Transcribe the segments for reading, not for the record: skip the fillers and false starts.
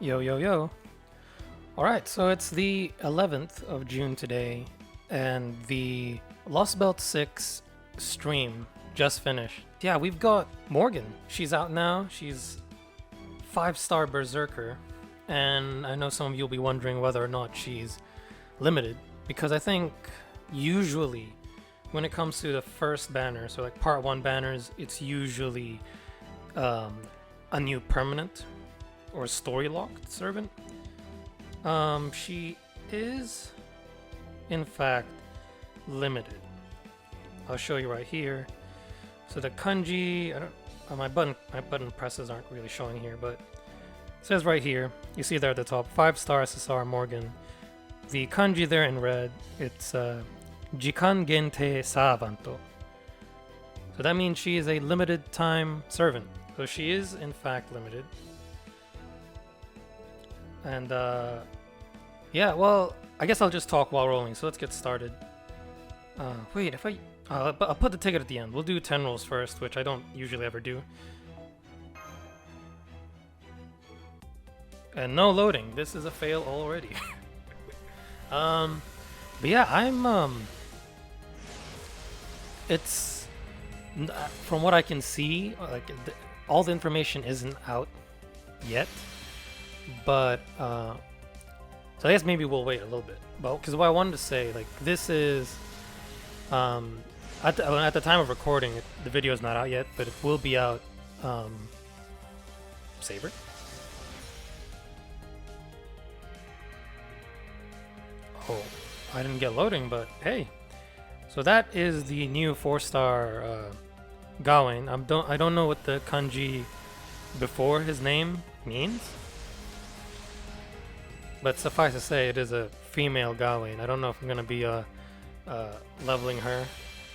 Yo, yo, yo. Alright, so it's the 11th of June today, and the Lostbelt 6 stream just finished. Yeah, we've got Morgan. She's out now. She's 5-star Berserker, and I know some of you will be wondering whether or not she's limited, because I think usually when it comes to the first banner, so like part 1 banners, it's usually a new permanent or story locked servant. She is in fact limited. I'll show you right here. So the kanji, my button presses aren't really showing here, but it says right here, you see there at the top, 5-star SSR Morgan. The kanji there in red, it's Jikan Gente Savanto. So that means she is a limited time servant. So she is in fact limited. And yeah, well, I guess I'll just talk while rolling, so let's get started. Wait, I'll put the ticket at the end. We'll do 10 rolls first, which I don't usually ever do. And no loading. This is a fail already. But yeah, it's from what I can see, like all the information isn't out yet. But so I guess maybe we'll wait a little bit. But because what I wanted to say, like, this is at the time of recording, the video is not out yet, but it will be out. Saber. Oh, I didn't get loading, but hey. So that is the new 4-star Gawain. I don't know what the kanji before his name means. But suffice to say, it is a female Gawain. I don't know if I'm gonna be leveling her.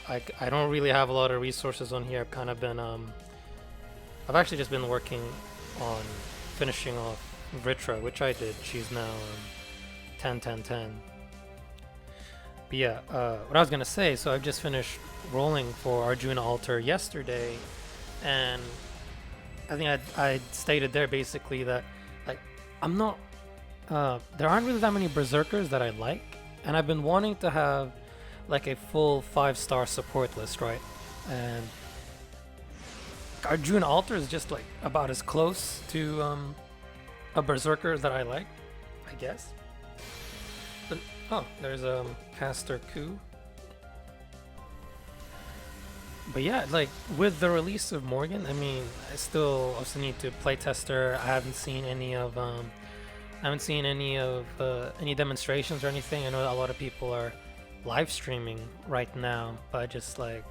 I don't really have a lot of resources on here. I've kind of been I've actually just been working on finishing off Vritra, which I did. She's now 10, 10, 10. But yeah, what I was gonna say. So I've just finished rolling for Arjuna Altar yesterday, and I think I stated there basically that, like, I'm not. There aren't really that many Berserkers that I like, and I've been wanting to have like a full 5-star support list, right? And Arjuna Altar is just like about as close to a Berserker that I like, I guess. But oh, there's Caster Coup. But yeah, like with the release of Morgan, I mean, I still also need to playtest her. I haven't seen any of any demonstrations or anything. I know a lot of people are live streaming right now, but I just like,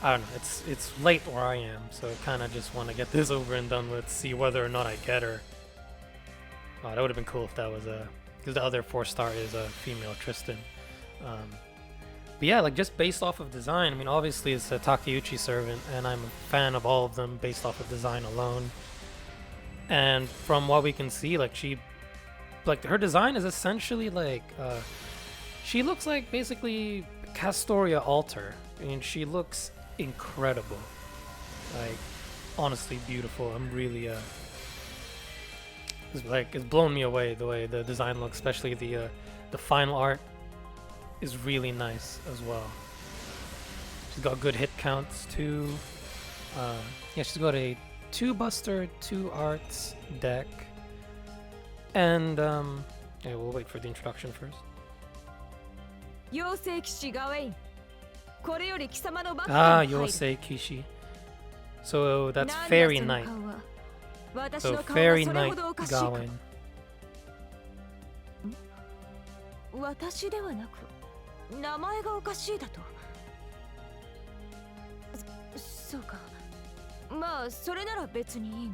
I don't know, it's late where I am, so I kind of just want to get this over and done with, see whether or not I get her. Oh, that would have been cool if that was because the other 4-star is a female Tristan. But yeah, like just based off of design, I mean, obviously it's a Takeuchi servant, and I'm a fan of all of them based off of design alone. And from what we can see, like her design is essentially like, she looks like basically Castoria Altar. I mean, she looks incredible, like honestly beautiful. I'm really it's blown me away the way the design looks, especially the final art is really nice as well. She's got good hit counts too. Yeah, she's got a 2 Buster, 2 Arts deck, and yeah, we'll wait for the introduction first. Yosei Kishi. So that's Fairy Knight. So Fairy Knight Gawain. 私ではなく名前がおかしいだと。そうか。まあそれなら別にいい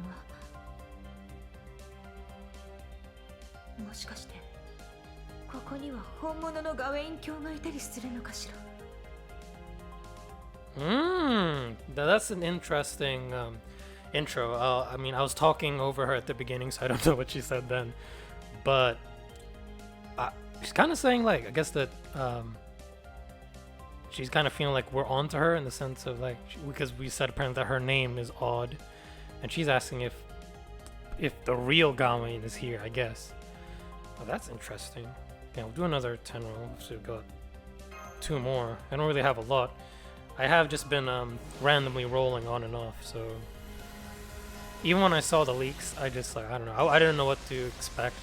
が。もしかしてここには本物のガウェイン卿がいたりするのかしら。That's an interesting intro. I mean, I was talking over her at the beginning, so I don't know what she said then, but she's kind of saying, like, I guess that she's kind of feeling like we're onto her in the sense of, like, because we said apparently that her name is odd, and she's asking if if the real Gawain is here, I guess. Oh, that's interesting. Yeah, we'll do another 10 roll, so we've got 2 more. I don't really have a lot. I have just been randomly rolling on and off, so even when I saw the leaks, I just like, I don't know, I didn't know what to expect.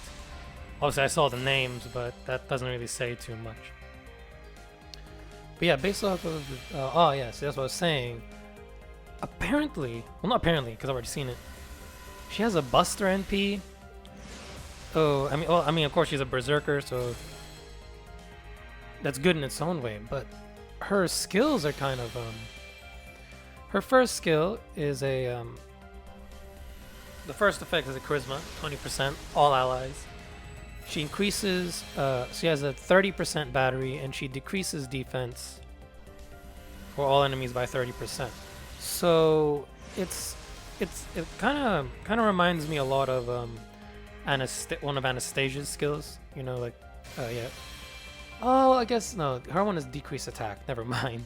Obviously I saw the names, but that doesn't really say too much. But yeah, based off of oh yeah, so that's what I was saying. Apparently, well, not apparently, because I've already seen it, she has a Buster NP. Oh, I mean, of course she's a Berserker, so that's good in its own way, but her skills are kind of her first skill is a the first effect is a charisma, 20%, all allies. She increases she has a 30% battery, and she decreases defense for all enemies by 30%. So it kind of reminds me a lot of one of Anastasia's skills, you know, like yeah. Oh, I guess no. Her one is decrease attack. Never mind.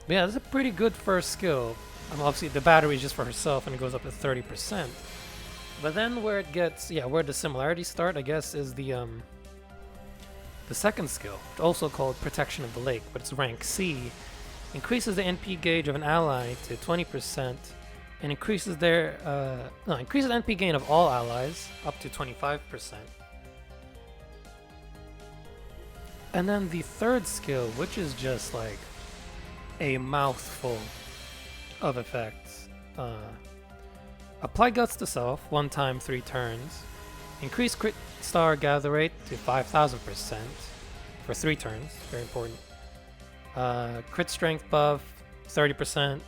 But yeah, that's a pretty good first skill. Obviously, the battery is just for herself, and it goes up to 30%. But then where it gets, yeah, where the similarities start, I guess, is the second skill, also called Protection of the Lake, but it's rank C. Increases the NP gauge of an ally to 20%, and increases increases NP gain of all allies up to 25%. And then the third skill, which is just like a mouthful of effects. Apply Guts to self, 1 time 3 turns. Increase crit star gather rate to 5,000% for 3 turns, very important. Crit strength buff, 30%,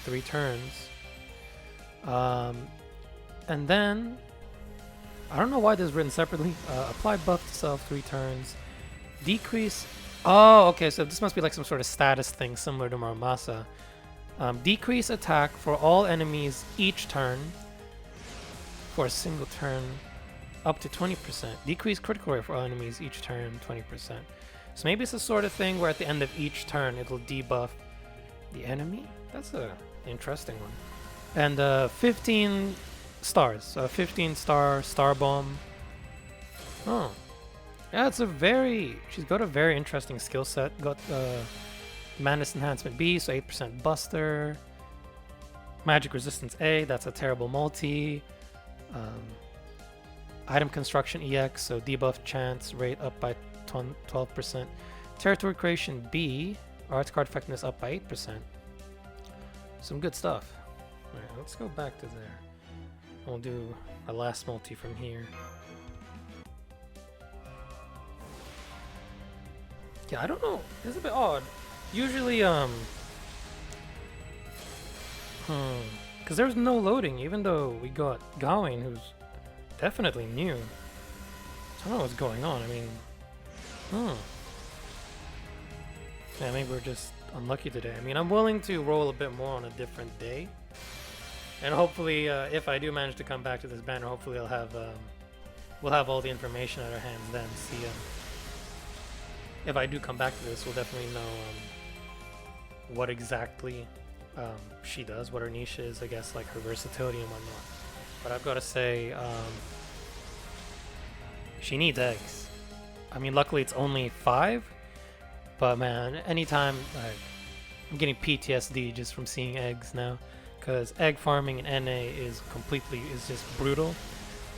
3 turns. And then, I don't know why this is written separately. Apply buff to self, 3 turns. Decrease. Oh, okay, so this must be like some sort of status thing similar to Muramasa. Decrease attack for all enemies each turn for a single turn up to 20%. Decrease critical rate for all enemies each turn 20%. So maybe it's the sort of thing where at the end of each turn it'll debuff the enemy? That's a interesting one. And 15 stars. So 15 star bomb. Oh. Yeah, it's she's got a very interesting skill set. Got Madness Enhancement B, so 8% Buster. Magic Resistance A, that's a terrible multi. Item Construction EX, so debuff chance rate up by 12%. Territory Creation B, Arts Card Effectiveness up by 8%. Some good stuff. Alright, let's go back to there. We'll do a last multi from here. Yeah, I don't know. It's a bit odd. Usually, because there's no loading, even though we got Gawain, who's definitely new. I don't know what's going on. I mean, yeah, maybe we're just unlucky today. I mean, I'm willing to roll a bit more on a different day, and hopefully, if I do manage to come back to this banner, hopefully we'll have all the information at our hands then. See, if I do come back to this, we'll definitely know what exactly she does, what her niche is, I guess, like her versatility and whatnot. But I've got to say, she needs eggs. I mean, luckily it's only 5, but man, anytime, I'm getting PTSD just from seeing eggs now, because egg farming in NA is just brutal.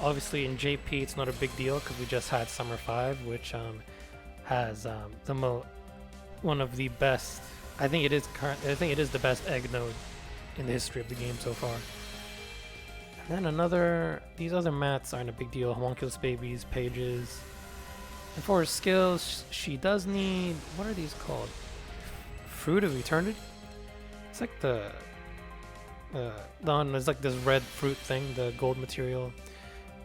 Obviously in JP it's not a big deal because we just had Summer 5, which has one of the best. I think it is the best egg node in the history of the game so far. And then these other mats aren't a big deal. Homunculus babies, pages. And for her skills, she does need, what are these called? Fruit of Eternity? It's like there's like this red fruit thing, the gold material.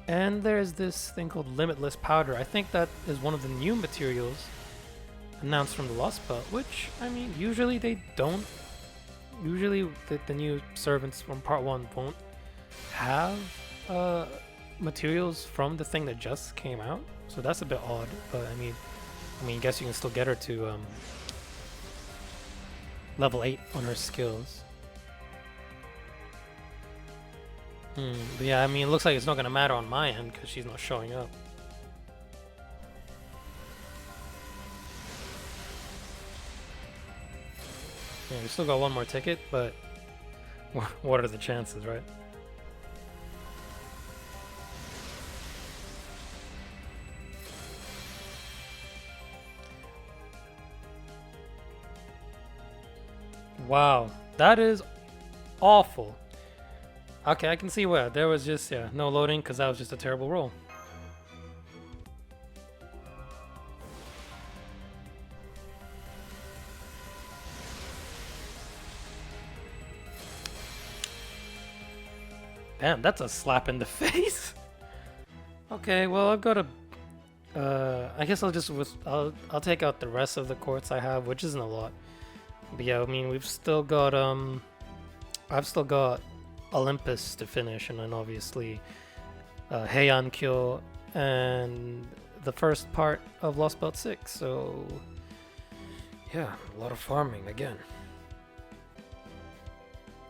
And there's this thing called Limitless Powder. I think that is one of the new materials announced from the Lostbelt, which, I mean, usually they don't. Usually the new servants from part 1 won't have materials from the thing that just came out. So that's a bit odd, but I mean, I guess you can still get her to level 8 on her skills. But yeah, I mean, it looks like it's not gonna matter on my end because she's not showing up. Yeah, we still got one more ticket, but what are the chances, right? Wow, that is awful. Okay, I can see where there was just no loading because that was just a terrible roll. Damn, that's a slap in the face. Okay, well I've got a. I guess I'll take out the rest of the quartz I have, which isn't a lot. But yeah, I mean we've still got I've still got Olympus to finish, and then obviously Heian-kyo and the first part of Lostbelt 6. So yeah, a lot of farming again.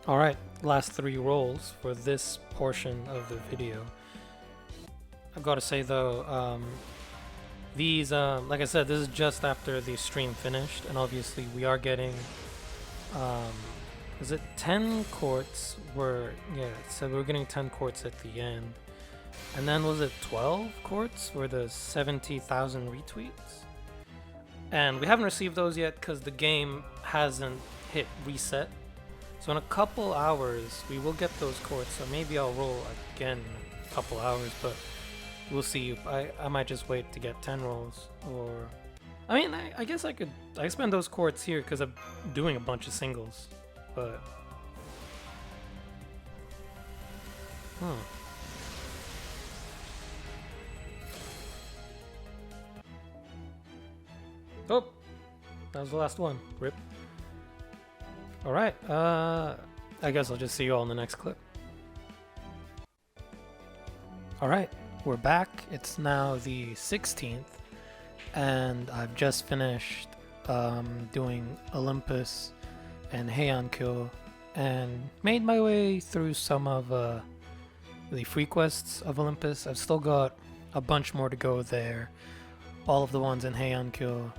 Alright, last 3 rolls for this portion of the video. I've got to say though, these, like I said, this is just after the stream finished, and obviously we are getting, is it 10 quartz? So we're getting 10 quartz at the end. And then was it 12 quartz for the 70,000 retweets? And we haven't received those yet because the game hasn't hit reset. So in a couple hours, we will get those quartz. So maybe I'll roll again in a couple hours, but we'll see. I might just wait to get 10 rolls. Or, I mean, I guess I spend those quartz here because I'm doing a bunch of singles. But, Oh, that was the last one. Rip. Alright, I guess I'll just see you all in the next clip. Alright, we're back. It's now the 16th, and I've just finished doing Olympus and Heian-kyo, and made my way through some of the free quests of Olympus. I've still got a bunch more to go there, all of the ones in Heian-kyo,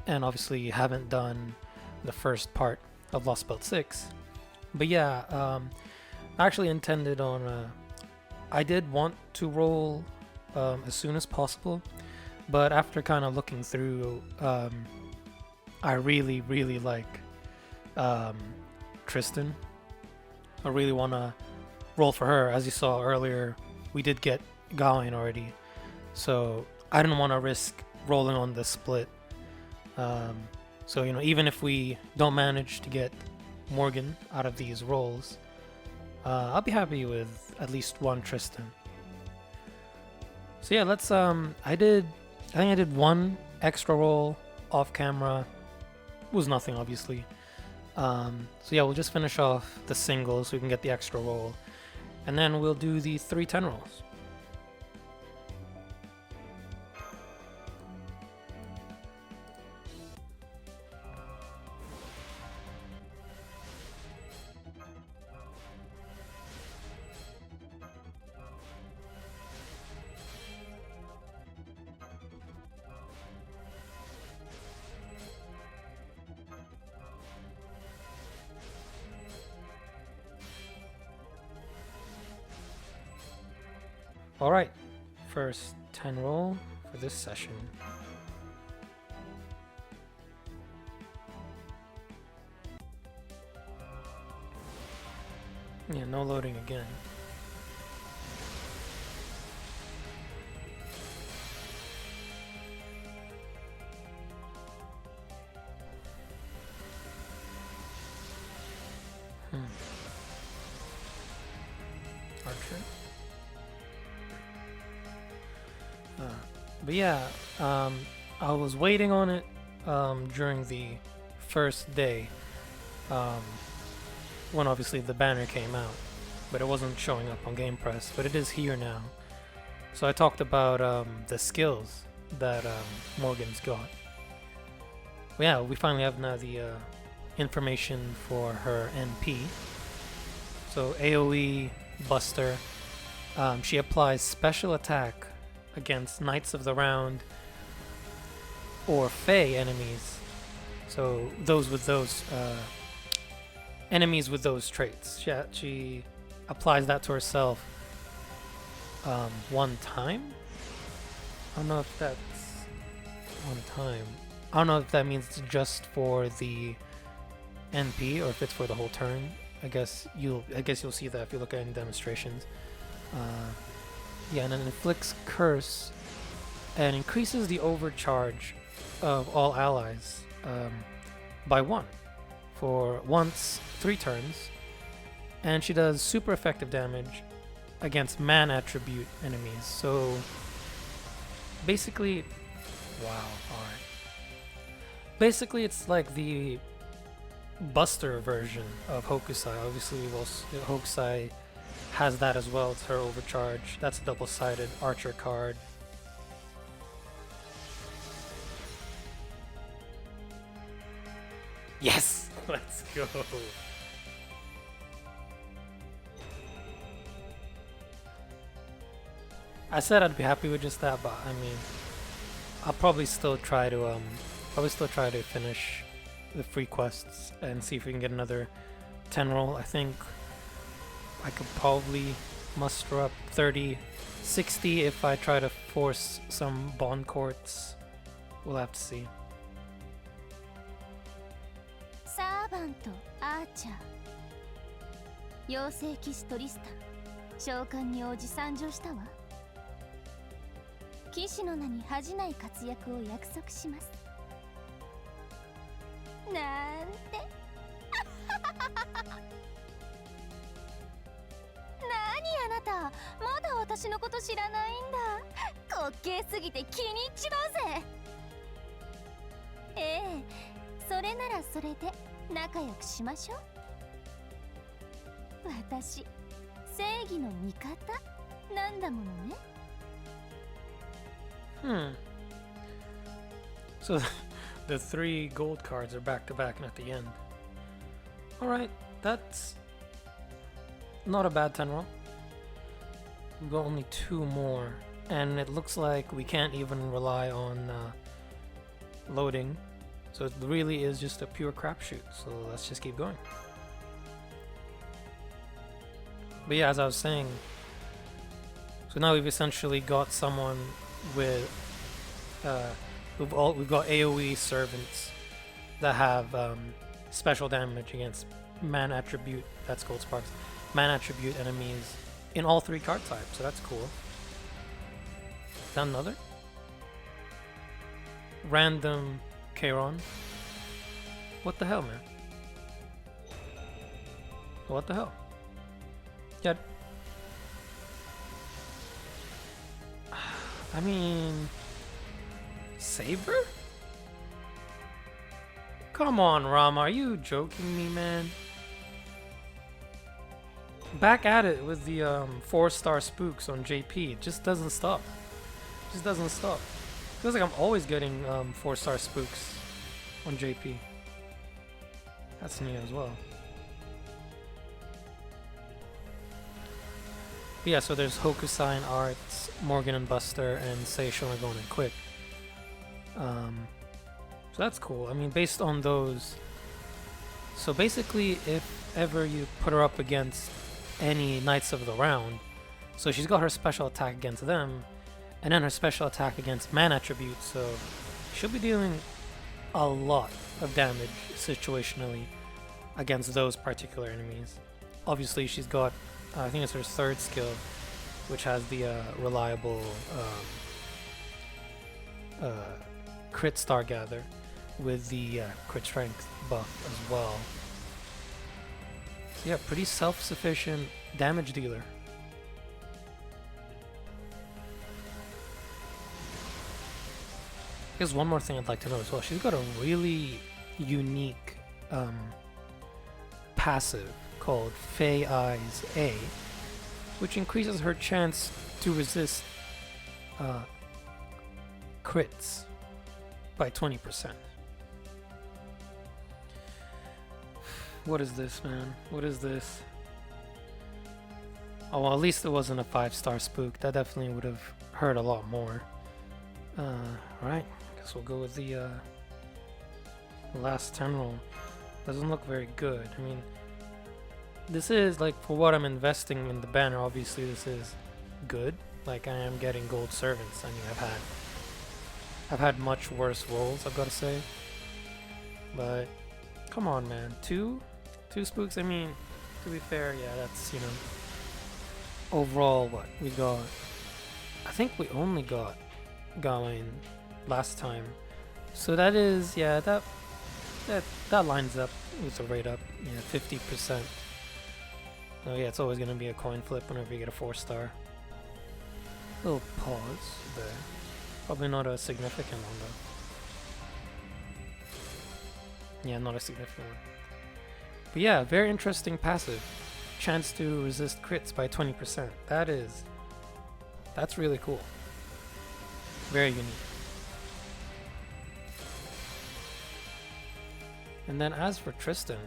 and obviously haven't done the first part of Lostbelt 6. But yeah, I actually intended on I did want to roll as soon as possible, but after kind of looking through, I really like Tristan. I really want to roll for her. As you saw earlier, we did get Gawain already, so I didn't want to risk rolling on the split. So, you know, even if we don't manage to get Morgan out of these rolls, I'll be happy with at least one Tristan. So yeah, let's, I think I did one extra roll off camera. It was nothing, obviously. So yeah, we'll just finish off the singles so we can get the extra roll. And then we'll do the 3 10 rolls. Alright, first 10 roll for this session. Yeah, no loading again. Archer. But yeah, I was waiting on it during the first day, when obviously the banner came out, but it wasn't showing up on Game Press, but it is here now. So I talked about the skills that Morgan's got. But yeah, we finally have now the information for her NP. So AoE, Buster, She applies special attack against Knights of the Round or Fae enemies. So those with those enemies with those traits. She applies that to herself one time. I don't know if that's one time. I don't know if that means it's just for the NP or if it's for the whole turn. I guess you'll see that if you look at any demonstrations. Yeah, and then inflicts curse and increases the overcharge of all allies by 1 for once 3 turns, and she does super effective damage against man attribute enemies. So basically, wow, alright. Basically, it's like the Buster version of Hokusai. Obviously, Hokusai has that as well. It's her overcharge. That's a double-sided archer card. Yes! Let's go! I said I'd be happy with just that, but I mean, I'll probably still try to finish the free quests and see if we can get another 10 roll. I think I could probably muster up 30, 60 if I try to force some bond courts. We'll have to see. Servant Archer 妖精騎士トリスタン召喚に応じ参上したわ。騎士の名に恥じない活躍を約束します。なんて何あなた、まだ私のこと知らないんだ。滑稽すぎて気に入っちまうぜ。ええ、それならそれで仲良くしましょう。私、正義の味方なんだものね。So the 3 gold cards are back to back and at the end. Alright, that's not a bad 10 roll. We've got only 2 more, and it looks like we can't even rely on loading. So it really is just a pure crapshoot, so let's just keep going. But yeah, as I was saying, so now we've essentially got someone with we've got AoE servants that have special damage against man attribute, that's gold sparks, man attribute enemies in all 3 card types, so that's cool. Is that another? Random Kairon. What the hell, man? What the hell? Yeah. I mean, Saber? Come on, Rama, are you joking me, man? Back at it with the 4-star spooks on JP. It just doesn't stop. Just doesn't stop. Feels like I'm always getting 4-star spooks on JP. That's new as well. But yeah, so there's Hokusai and Arts, Morgan and Buster, and Seishun are going in quick. So that's cool. I mean, based on those... So basically, if ever you put her up against any Knights of the Round, so she's got her special attack against them, and then her special attack against man attributes, so she'll be dealing a lot of damage situationally against those particular enemies. Obviously, she's got, I think it's her 3rd skill, which has the reliable crit star gather with the crit strength buff as well. So yeah, pretty self-sufficient damage dealer. Here's one more thing I'd like to know as well. She's got a really unique passive called Fae Eyes A, which increases her chance to resist crits by 20%. What is this, man? What is this? Oh, well, at least it wasn't a 5-star spook. That definitely would have hurt a lot more. Alright, guess we'll go with the last 10 roll. Doesn't look very good. I mean, this is, like, for what I'm investing in the banner, obviously this is good. Like, I am getting gold servants. I mean, I've had much worse rolls, I've got to say. But, come on, man. Two spooks? I mean, to be fair, yeah, that's, you know, overall, what we got. I think we only got Gawain last time, so that is, yeah, that lines up with a rate up, yeah, 50%. Oh yeah, it's always gonna be a coin flip whenever you get a 4-star. Little pause there. Probably not a significant one though. Yeah, not a significant one. But yeah, very interesting passive. Chance to resist crits by 20%. That's really cool. Very unique. And then as for Tristan,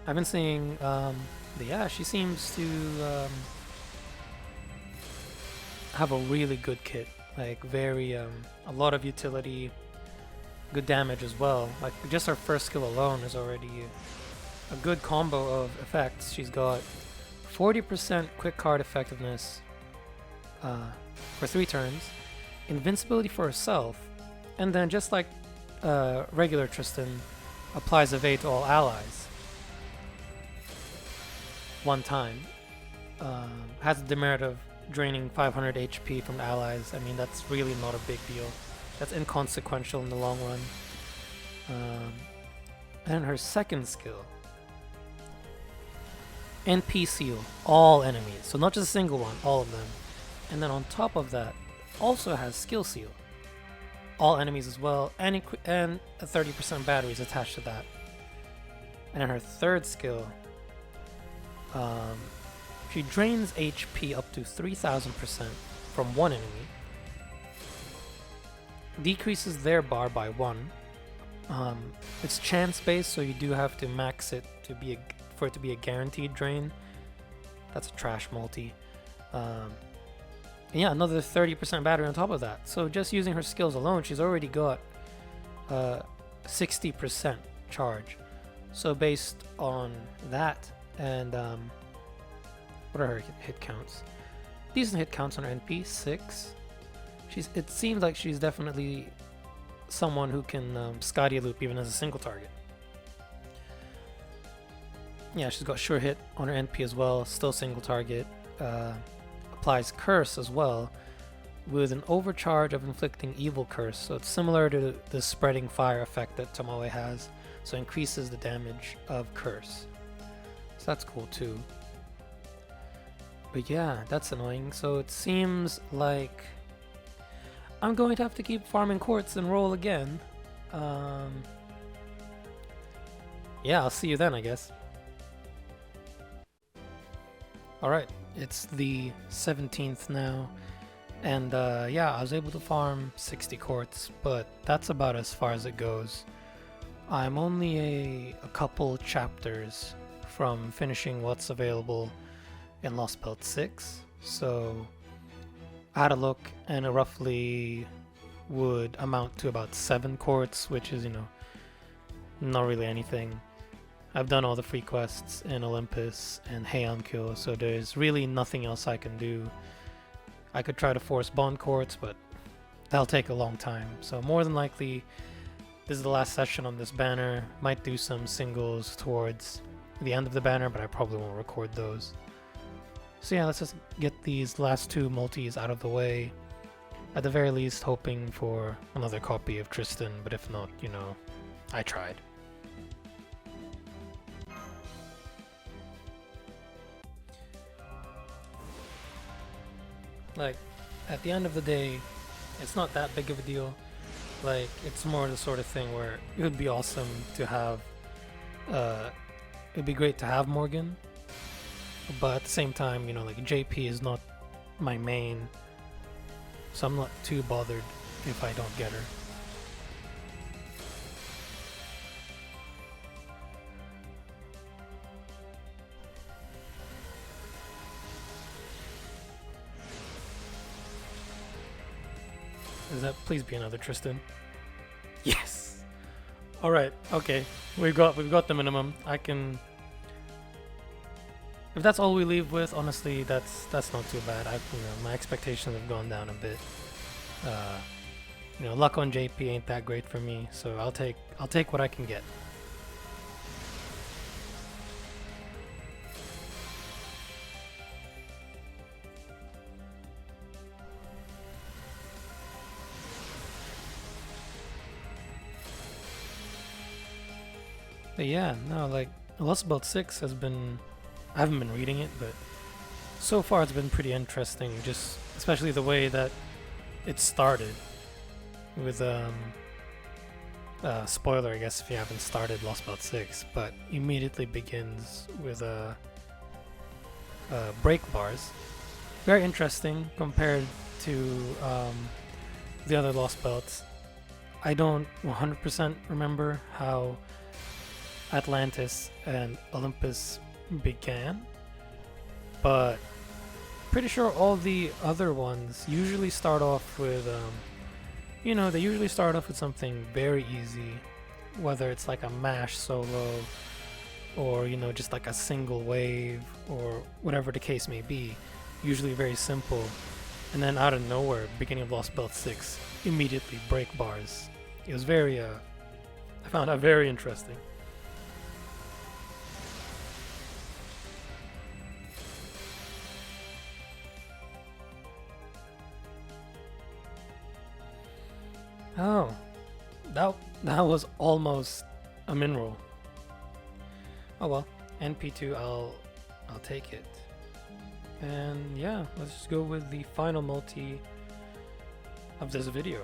I've been seeing, yeah, she seems to have a really good kit. Like very, a lot of utility, good damage as well. Like just her first skill alone is already a good combo of effects. She's got 40% quick card effectiveness for 3 turns, invincibility for herself, and then just like regular Tristan, applies evade to all allies 1 time. Has the demerit of draining 500 HP from allies. I mean, that's really not a big deal. That's inconsequential in the long run. And her second skill, NP seal all enemies, so not just a single one, all of them. And then on top of that, also has skill seal all enemies as well, and a 30% battery is attached to that. And then her third skill, she drains HP up to 3000% from one enemy, decreases their bar by 1. It's chance based, so you do have to max it for it to be a guaranteed drain. That's a trash multi. And yeah, another 30% battery on top of that. So just using her skills alone, she's already got 60% charge. So based on that, and what are her hit counts? Decent hit counts on her NP, 6. It seems like she's definitely someone who can Scotty loop even as a single target. Yeah, she's got sure hit on her NP as well, still single target. Applies curse as well, with an overcharge of inflicting evil curse. So it's similar to the spreading fire effect that Tomoe has. So increases the damage of curse. So that's cool too. But yeah, that's annoying. So it seems like I'm going to have to keep farming quartz and roll again. Yeah, I'll see you then, I guess. Alright, it's the 17th now, and yeah, I was able to farm 60 quartz, but that's about as far as it goes. I'm only a couple chapters from finishing what's available in Lostbelt 6, so I had a look, and it roughly would amount to about 7 quartz, which is, you know, not really anything. I've done all the free quests in Olympus and Heian-kyo, so there's really nothing else I can do. I could try to force bond quartz, but that'll take a long time. So more than likely, this is the last session on this banner. Might do some singles towards the end of the banner, but I probably won't record those. So yeah, let's just get these last 2 multis out of the way. At the very least, hoping for another copy of Tristan, but if not, you know, I tried. Like, at the end of the day, it's not that big of a deal. Like, it's more the sort of thing where it would be awesome to have, it'd be great to have Morgan, but at the same time, you know, like, JP is not my main, so I'm not too bothered if I don't get her. Is that? Please be another Tristan. Yes. All right. Okay. We've got the minimum. I can. If that's all we leave with, honestly, that's not too bad. My expectations have gone down a bit. Luck on JP ain't that great for me, so I'll take what I can get. But yeah, no, like Lostbelt 6 has been. I haven't been reading it, but so far it's been pretty interesting. Just especially the way that it started with spoiler, I guess, if you haven't started Lostbelt 6, but immediately begins with break bars. Very interesting compared to the other Lostbelts. I don't 100% remember how Atlantis and Olympus began, but pretty sure all the other ones usually start off with they usually start off with something very easy, whether it's like a mash solo or just like a single wave or whatever the case may be, usually very simple, and then out of nowhere, beginning of Lostbelt 6, immediately break bars. It was very I found that very interesting. Oh, that was almost a mineral. Oh well, NP2, I'll take it. And yeah, let's just go with the final multi of this video.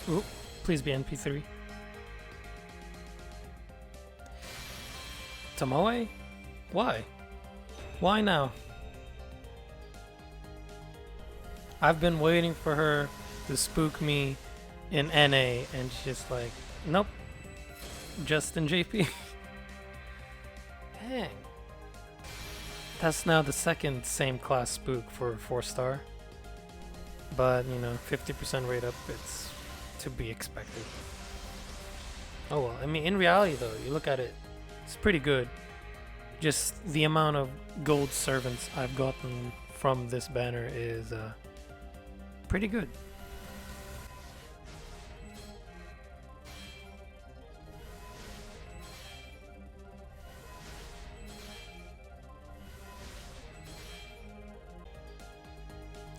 Ooh, please be NP3. Tomoe? Why? Why now? I've been waiting for her to spook me in NA, and she's just like, nope, just in JP. Dang. That's now the second same class spook for 4-star. But, 50% rate up, it's to be expected. Oh well, I mean, in reality though, you look at it, it's pretty good. Just the amount of gold servants I've gotten from this banner is pretty good.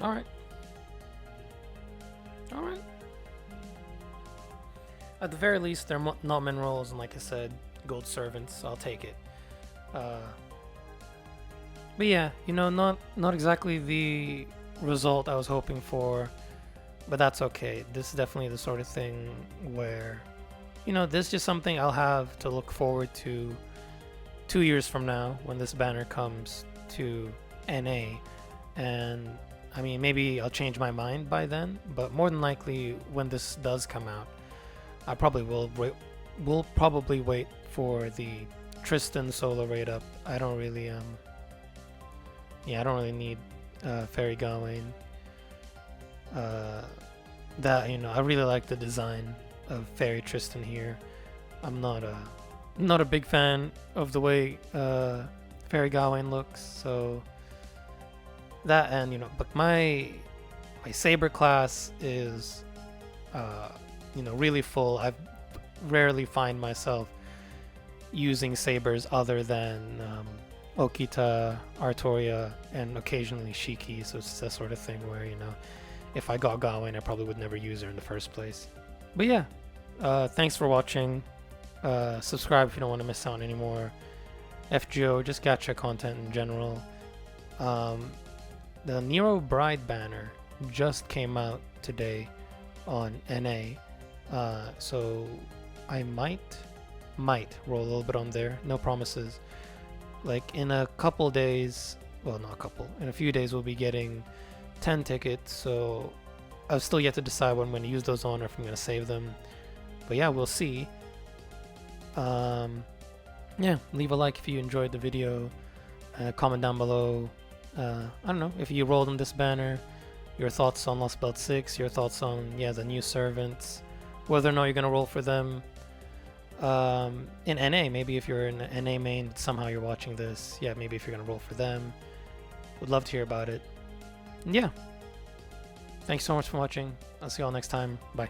Alright. Alright. At the very least, they're not minerals, and like I said, gold servants, so I'll take it. But yeah, not exactly the result I was hoping for, but that's okay. This is definitely the sort of thing where, this is just something I'll have to look forward to 2 years from now when this banner comes to NA, and I mean, maybe I'll change my mind by then, but more than likely when this does come out, I probably will probably wait for the Tristan solo rate up. I don't really need Fairy Gawain. I really like the design of Fairy Tristan here. I'm not a big fan of the way Fairy Gawain looks, so that, and but my Saber class is really full. I rarely find myself using sabers other than Okita, Artoria, and occasionally Shiki, so it's that sort of thing where if I got Gawain, I probably would never use her in the first place. But yeah, thanks for watching. Subscribe if you don't want to miss out anymore. FGO, just gacha content in general. The Nero Bride banner just came out today on NA, so I might roll a little bit on there. No promises. Like in a couple days, well, not a couple. In a few days, we'll be getting 10 tickets. So I've still yet to decide what I'm going to use those on, or if I'm going to save them. But yeah, we'll see. Yeah, leave a like if you enjoyed the video. Comment down below. I don't know if you rolled on this banner. Your thoughts on Lostbelt 6. Your thoughts on the new servants. Whether or not you're going to roll for them. In NA, maybe if you're in NA main, but somehow you're watching this, yeah, maybe if you're gonna roll for them, would love to hear about it. And yeah, thanks so much for watching. I'll see you all next time. Bye.